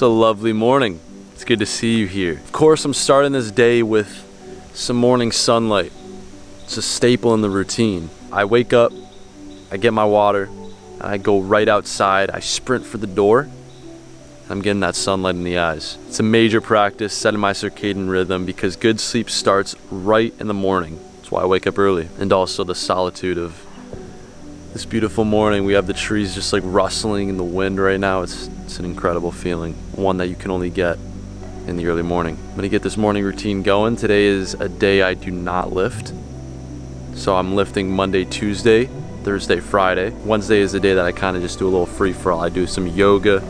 It's a lovely morning. It's good to see you here. Of course, I'm starting this day with some morning sunlight. It's a staple in the routine. I wake up, I get my water, and I go right outside. I sprint for the door. I'm getting that sunlight in the eyes. It's a major practice, setting my circadian rhythm, because good sleep starts right in the morning. That's why I wake up early. And also the solitude of this beautiful morning. We have the trees just like rustling in the wind right now. It's an incredible feeling, one that you can only get in the early morning. I'm gonna get this morning routine going. Today is a day I do not lift. So I'm lifting Monday, Tuesday, Thursday, Friday. Wednesday is the day that I kind of just do a little free-for-all. I do some yoga,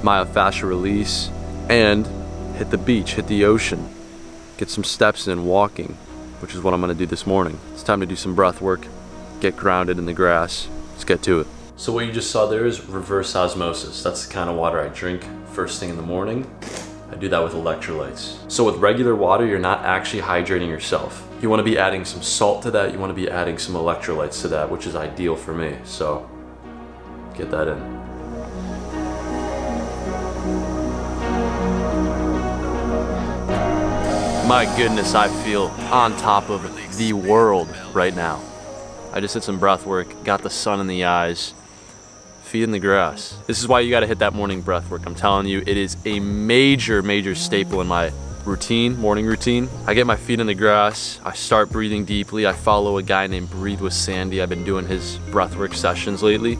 myofascial release, and hit the beach, hit the ocean, get some steps in walking, which is what I'm gonna do this morning. It's time to do some breath work, get grounded in the grass. Let's get to it. So what you just saw there is reverse osmosis. That's the kind of water I drink first thing in the morning. I do that with electrolytes. So with regular water, you're not actually hydrating yourself. You wanna be adding some salt to that, you wanna be adding some electrolytes to that, which is ideal for me. So get that in. My goodness, I feel on top of the world right now. I just did some breath work, got the sun in the eyes, feet in the grass. This is why you gotta hit that morning breath work. I'm telling you, it is a major, major staple in my routine, morning routine. I get my feet in the grass, I start breathing deeply. I follow a guy named Breathe with Sandy. I've been doing his breathwork sessions lately.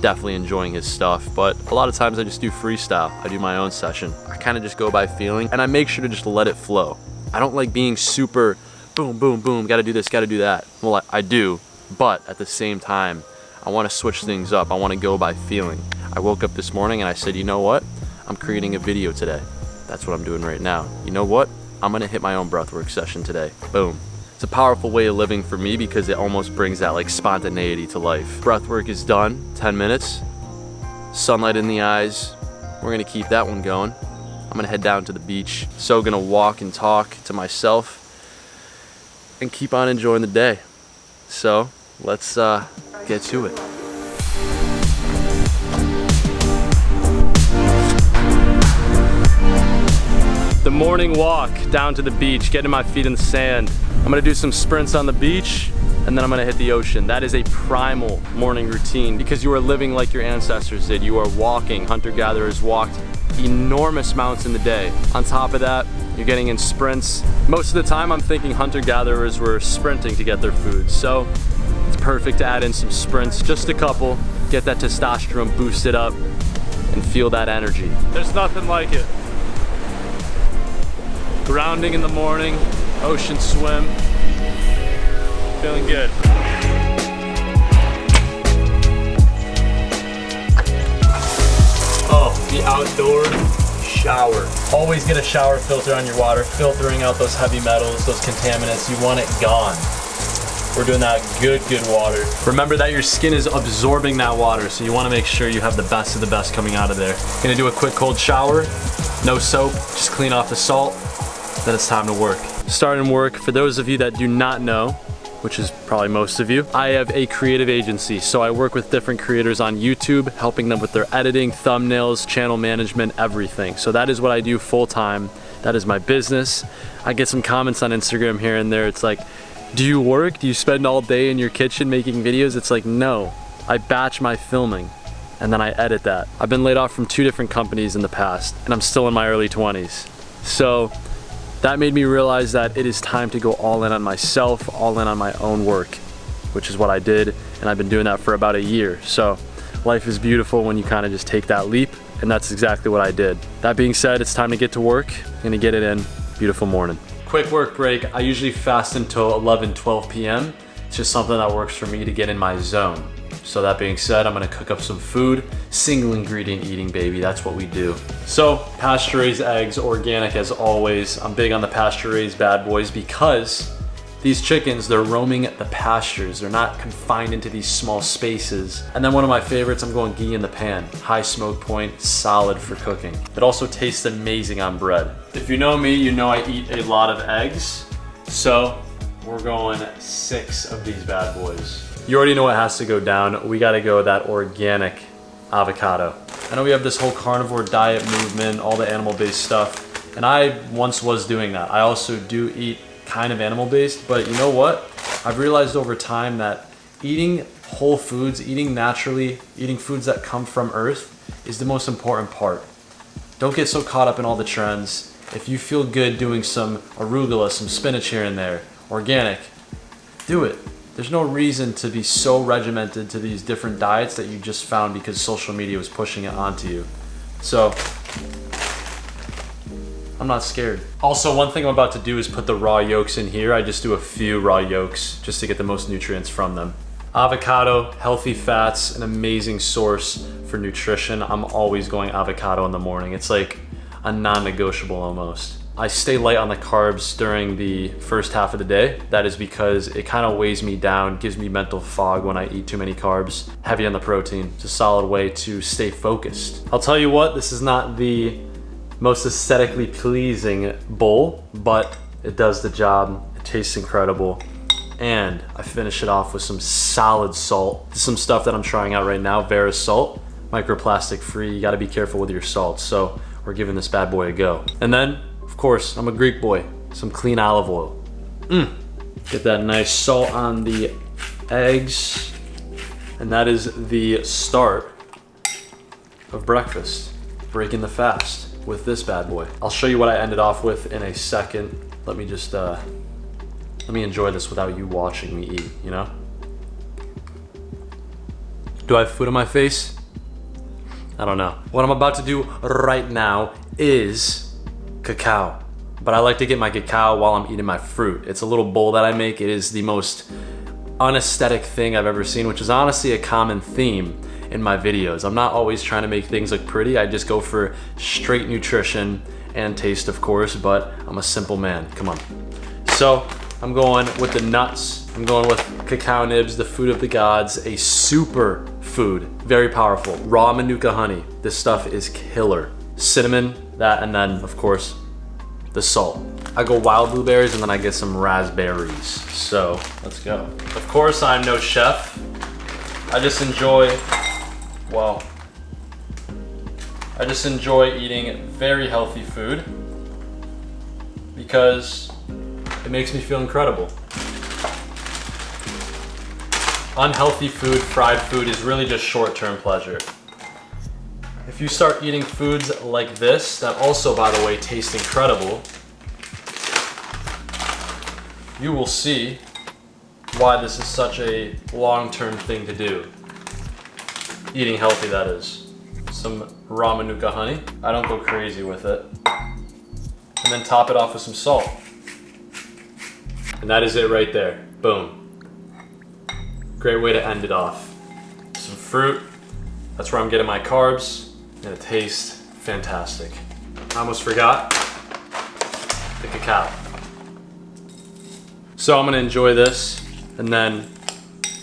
Definitely enjoying his stuff, but a lot of times I just do freestyle. I do my own session. I kind of just go by feeling, and I make sure to just let it flow. I don't like being super boom, boom, boom, gotta do this, gotta do that. Well, I do, but at the same time, I wanna switch things up. I wanna go by feeling. I woke up this morning and I said, you know what? I'm creating a video today. That's what I'm doing right now. You know what? I'm gonna hit my own breathwork session today. Boom. It's a powerful way of living for me because it almost brings that like spontaneity to life. Breathwork is done, 10 minutes. Sunlight in the eyes. We're gonna keep that one going. I'm gonna head down to the beach. So gonna walk and talk to myself and keep on enjoying the day. So let's get to it. The morning walk down to the beach, getting my feet in the sand. I'm gonna do some sprints on the beach and then I'm gonna hit the ocean. That is a primal morning routine because you are living like your ancestors did. You are walking. Hunter-gatherers walked enormous amounts in the day. On top of that, you're getting in sprints. Most of the time I'm thinking hunter-gatherers were sprinting to get their food. So it's perfect to add in some sprints, just a couple, get that testosterone boosted up and feel that energy. There's nothing like it. Grounding in the morning, ocean swim, feeling good. Oh, the outdoor shower. Always get a shower filter on your water, filtering out those heavy metals, those contaminants. You want it gone. We're doing that good water. Remember that your skin is absorbing that water, so you want to make sure you have the best of the best coming out of there. Gonna do a quick cold shower, no soap, just clean off the salt, then it's time to work. Starting work, for those of you that do not know, which is probably most of you, I have a creative agency. So I work with different creators on YouTube, helping them with their editing, thumbnails, channel management, everything. So that is what I do full time. That is my business. I get some comments on Instagram here and there. It's like, do you work? Do you spend all day in your kitchen making videos? It's like, no, I batch my filming and then I edit that. I've been laid off from 2 different companies in the past and I'm still in my early 20s. So that made me realize that it is time to go all in on myself, all in on my own work, which is what I did, and I've been doing that for about a year. So life is beautiful when you kind of just take that leap, and that's exactly what I did. That being said, it's time to get to work. I'm gonna get it in. Beautiful morning. Quick work break. I usually fast until 11, 12 p.m. It's just something that works for me to get in my zone. So that being said, I'm gonna cook up some food. Single ingredient eating, baby, that's what we do. So, pasture-raised eggs, organic as always. I'm big on the pasture-raised bad boys because these chickens, they're roaming the pastures. They're not confined into these small spaces. And then one of my favorites, I'm going ghee in the pan. High smoke point, solid for cooking. It also tastes amazing on bread. If you know me, you know I eat a lot of eggs. So, we're going 6 of these bad boys. You already know what has to go down. We gotta go with that organic avocado. I know we have this whole carnivore diet movement, all the animal-based stuff, and I once was doing that. I also do eat kind of animal-based, but you know what? I've realized over time that eating whole foods, eating naturally, eating foods that come from earth is the most important part. Don't get so caught up in all the trends. If you feel good doing some arugula, some spinach here and there, organic, do it. There's no reason to be so regimented to these different diets that you just found because social media was pushing it onto you. So, I'm not scared. Also, one thing I'm about to do is put the raw yolks in here. I just do a few raw yolks just to get the most nutrients from them. Avocado, healthy fats, an amazing source for nutrition. I'm always going avocado in the morning. It's like a non-negotiable almost. I stay light on the carbs during the first half of the day. That is because it kind of weighs me down, gives me mental fog when I eat too many carbs. Heavy on the protein. It's a solid way to stay focused. I'll tell you what, this is not the most aesthetically pleasing bowl, but it does the job. It tastes incredible. And I finish it off with some solid salt. This is some stuff that I'm trying out right now, Vera's salt, microplastic free. You gotta be careful with your salt. So we're giving this bad boy a go. And then, of course, I'm a Greek boy, some clean olive oil. Get that nice salt on the eggs. And that is the start of breakfast, breaking the fast with this bad boy. I'll show you what I ended off with in a second. Let me just, let me enjoy this without you watching me eat, you know? Do I have food on my face? I don't know. What I'm about to do right now is cacao. But I like to get my cacao while I'm eating my fruit. It's a little bowl that I make. It is the most unaesthetic thing I've ever seen, which is honestly a common theme in my videos. I'm not always trying to make things look pretty. I just go for straight nutrition and taste, of course, but I'm a simple man. Come on. So I'm going with the nuts. I'm going with cacao nibs, the food of the gods, a super food, very powerful. Raw Manuka honey. This stuff is killer. Cinnamon, that, and then, of course, the salt. I go wild blueberries and then I get some raspberries. So let's go. Of course, I'm no chef. I just enjoy, well, I just enjoy eating very healthy food because it makes me feel incredible. Unhealthy food, fried food is really just short-term pleasure. If you start eating foods like this, that also, by the way, taste incredible, you will see why this is such a long-term thing to do. Eating healthy, that is. Some raw Manuka honey. I don't go crazy with it. And then top it off with some salt. And that is it right there. Boom. Great way to end it off. Some fruit. That's where I'm getting my carbs. And it tastes fantastic. I almost forgot the cacao. So I'm gonna enjoy this and then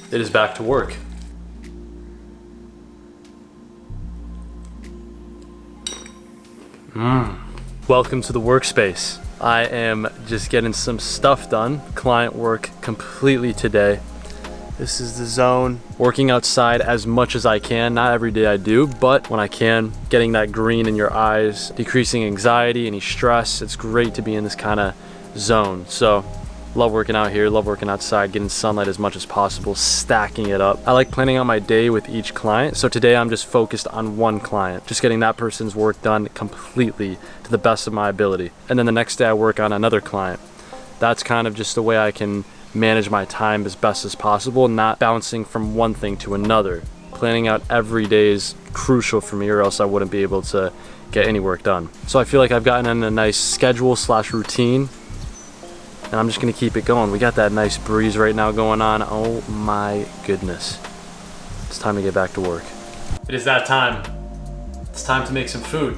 it is back to work. Welcome to the workspace. I am just getting some stuff done. Client work completely today. This is the zone. Working outside as much as I can. Not every day I do, but when I can, getting that green in your eyes, decreasing anxiety, any stress. It's great to be in this kind of zone. So, love working out here, love working outside, getting sunlight as much as possible, stacking it up. I like planning out my day with each client. So today I'm just focused on one client, just getting that person's work done completely to the best of my ability. And then the next day I work on another client. That's kind of just the way I can manage my time as best as possible, not bouncing from one thing to another. Planning out every day is crucial for me or else I wouldn't be able to get any work done. So I feel like I've gotten in a nice schedule / routine and I'm just gonna keep it going. We got that nice breeze right now going on. Oh my goodness. It's time to get back to work. It is that time. It's time to make some food.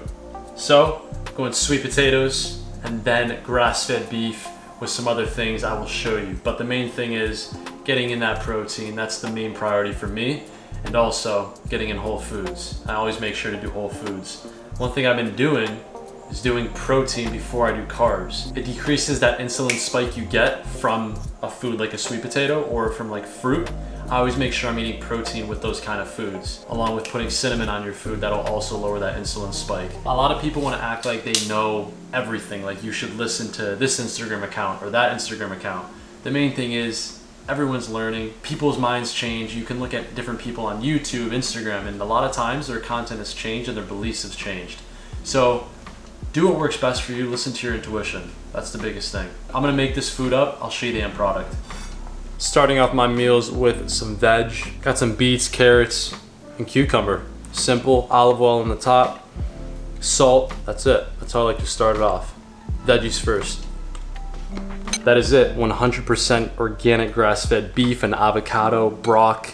So, going sweet potatoes and then grass-fed beef with some other things I will show you. But the main thing is getting in that protein. That's the main priority for me. And also getting in whole foods. I always make sure to do whole foods. One thing I've been doing is doing protein before I do carbs. It decreases that insulin spike you get from a food like a sweet potato or from like fruit. I always make sure I'm eating protein with those kind of foods, along with putting cinnamon on your food. That'll also lower that insulin spike. A lot of people want to act like they know everything, like you should listen to this Instagram account or that Instagram account. The main thing is everyone's learning. People's minds change. You can look at different people on YouTube, Instagram, and a lot of times their content has changed and their beliefs have changed. So do what works best for you. Listen to your intuition. That's the biggest thing. I'm gonna make this food up. I'll show you the end product. Starting off my meals with some veg. Got some beets, carrots, and cucumber. Simple, olive oil on the top, salt, that's it. That's how I like to start it off. Veggies first. That is it, 100% organic grass-fed beef and avocado, brock,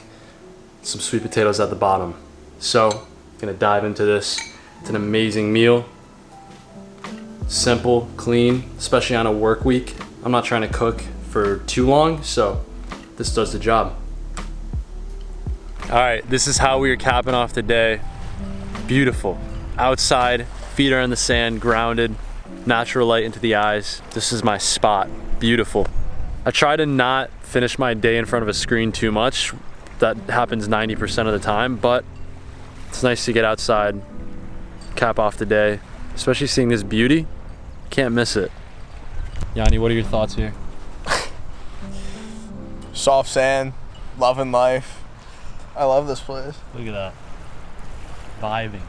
some sweet potatoes at the bottom. So, gonna dive into this. It's an amazing meal. Simple, clean, especially on a work week. I'm not trying to cook for too long, so this does the job. All right, this is how we are capping off the day. Beautiful. Outside, feet are in the sand, grounded, natural light into the eyes. This is my spot. Beautiful. I try to not finish my day in front of a screen too much. That happens 90% of the time, but it's nice to get outside, cap off the day, especially seeing this beauty. Can't miss it. Yanni, what are your thoughts here? Soft sand, loving life. I love this place. Look at that. Vibing.